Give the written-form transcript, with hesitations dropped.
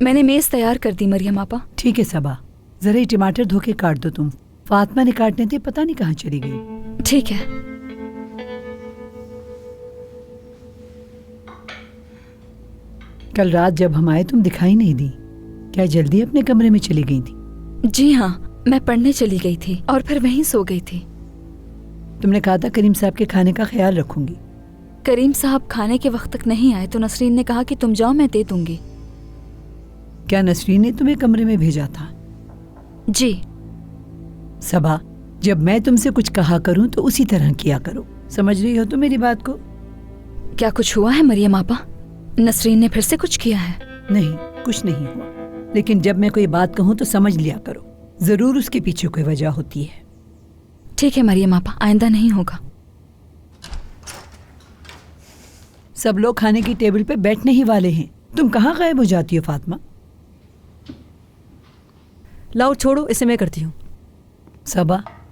मैंने मेज़ तैयार कर दी मरियम आपा। ठीक है सबा, जरा ये टमाटर धो के काट दो तुम। फातिमा ने काटने थे, पता नहीं कहाँ चली गई। ठीक है। कल रात जब हम आए तुम दिखाई नहीं दी, क्या जल्दी अपने कमरे में चली गई थी? जी हाँ, मैं पढ़ने चली गई थी और फिर वहीं सो गई थी। तुमने कहा था करीम साहब के खाने का ख्याल रखूंगी। करीम साहब खाने के वक्त तक नहीं आए तो नसरीन ने कहा कि तुम जाओ, मैं दे दूंगी। क्या नसरीन ने तुम्हें कमरे में भेजा था? जी। सबा, जब मैं तुमसे कुछ कहा करूं तो उसी तरह किया करो, समझ रही हो तो मेरी बात को? क्या कुछ हुआ है मरियम आपा? नसरीन ने फिर से कुछ किया है? नहीं, कुछ नहीं हुआ, लेकिन जब मैं कोई बात कहूं तो समझ लिया करो, जरूर उसके पीछे कोई वजह होती है। ठीक है मरियम आपा, आइंदा नहीं होगा। सब लोग खाने की टेबल पे बैठने ही वाले हैं, तुम कहाँ गायब हो जाती हो फातिमा? लाओ छोड़ो, इसे मैं करती हूँ। सबा,